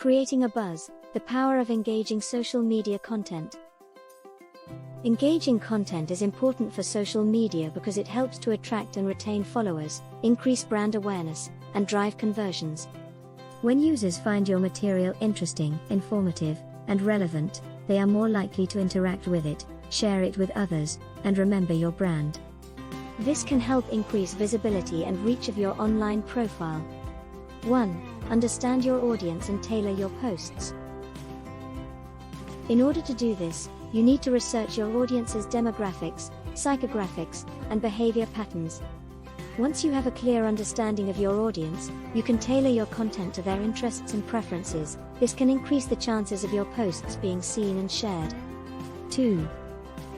Creating a buzz, the power of engaging social media content. Engaging content is important for social media because it helps to attract and retain followers, increase brand awareness, and drive conversions. When users find your material interesting, informative, and relevant, they are more likely to interact with it, share it with others, and remember your brand. This can help increase visibility and reach of your online profile. 1. Understand your audience and tailor your posts. In order to do this, you need to research your audience's demographics, psychographics, and behavior patterns. Once you have a clear understanding of your audience, you can tailor your content to their interests and preferences. This can increase the chances of your posts being seen and shared. 2.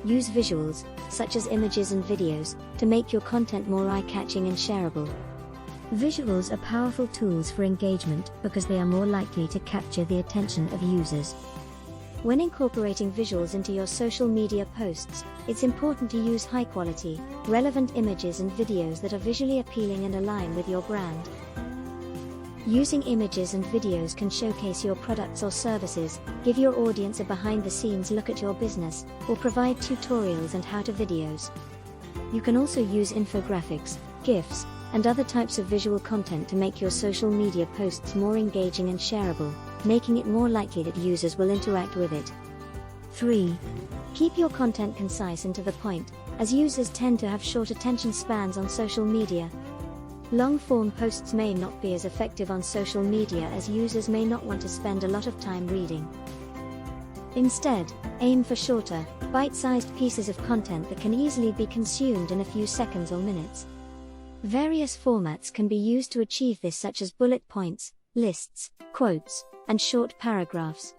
Use visuals, such as images and videos, to make your content more eye-catching and shareable. Visuals are powerful tools for engagement because they are more likely to capture the attention of users. When incorporating visuals into your social media posts, it's important to use high-quality, relevant images and videos that are visually appealing and align with your brand. Using images and videos can showcase your products or services, give your audience a behind-the-scenes look at your business, or provide tutorials and how-to videos. You can also use infographics, GIFs, and other types of visual content to make your social media posts more engaging and shareable, making it more likely that users will interact with it. 3. Keep your content concise and to the point, as users tend to have short attention spans on social media. Long-form posts may not be as effective on social media as users may not want to spend a lot of time reading. Instead, aim for shorter, bite-sized pieces of content that can easily be consumed in a few seconds or minutes. Various formats can be used to achieve this, such as bullet points, lists, quotes, and short paragraphs.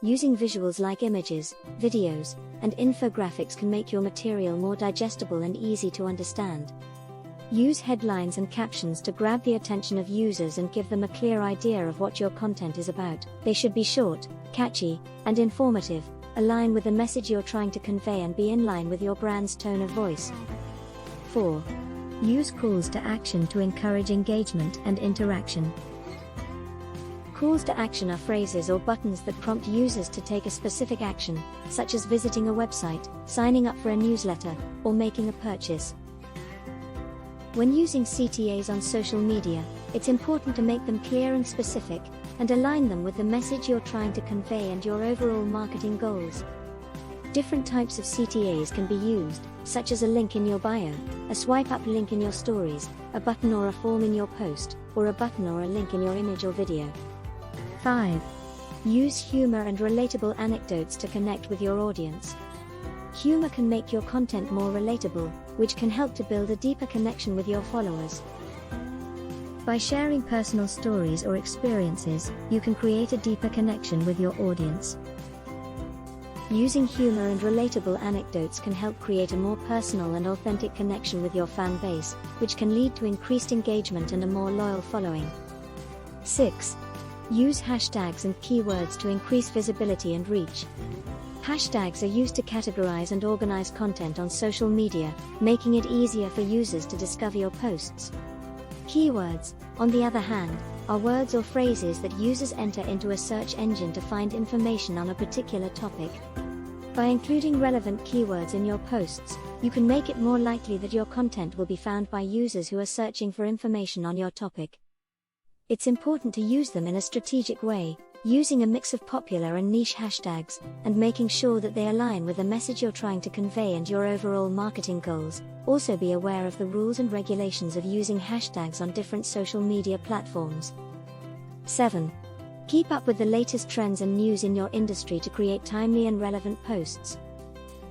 Using visuals like images, videos, and infographics can make your material more digestible and easy to understand. Use headlines and captions to grab the attention of users and give them a clear idea of what your content is about. They should be short, catchy, and informative, align with the message you're trying to convey, and be in line with your brand's tone of voice. 4. Use calls to action to encourage engagement and interaction. Calls to action are phrases or buttons that prompt users to take a specific action, such as visiting a website, signing up for a newsletter, or making a purchase. When using CTAs on social media, it's important to make them clear and specific, and align them with the message you're trying to convey and your overall marketing goals. Different types of CTAs can be used, such as a link in your bio, a swipe-up link in your stories, a button or a form in your post, or a button or a link in your image or video. 5. Use humor and relatable anecdotes to connect with your audience. Humor can make your content more relatable, which can help to build a deeper connection with your followers. By sharing personal stories or experiences, you can create a deeper connection with your audience. Using humor and relatable anecdotes can help create a more personal and authentic connection with your fan base, which can lead to increased engagement and a more loyal following. 6. Use hashtags and keywords to increase visibility and reach. Hashtags are used to categorize and organize content on social media, making it easier for users to discover your posts. Keywords, on the other hand, are words or phrases that users enter into a search engine to find information on a particular topic. By including relevant keywords in your posts, you can make it more likely that your content will be found by users who are searching for information on your topic. It's important to use them in a strategic way, using a mix of popular and niche hashtags, and making sure that they align with the message you're trying to convey and your overall marketing goals. Also be aware of the rules and regulations of using hashtags on different social media platforms. 7. Keep up with the latest trends and news in your industry to create timely and relevant posts.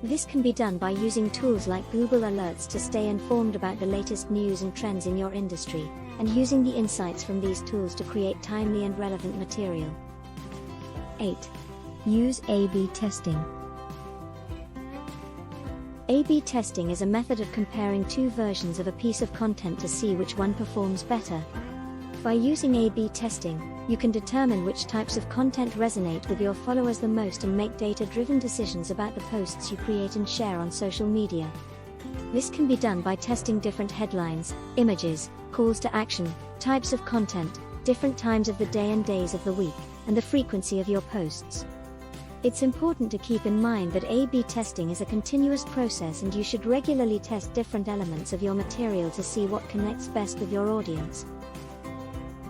This can be done by using tools like Google Alerts to stay informed about the latest news and trends in your industry, and using the insights from these tools to create timely and relevant material. 8. Use A/B testing. A/B testing is a method of comparing two versions of a piece of content to see which one performs better. By using A/B testing, you can determine which types of content resonate with your followers the most and make data-driven decisions about the posts you create and share on social media. This can be done by testing different headlines, images, calls to action, types of content, different times of the day and days of the week. and the frequency of your posts. It's important to keep in mind that A/B testing is a continuous process, and you should regularly test different elements of your material to see what connects best with your audience.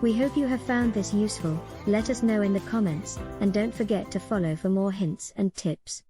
We hope you have found this useful. Let us know in the comments, and don't forget to follow for more hints and tips.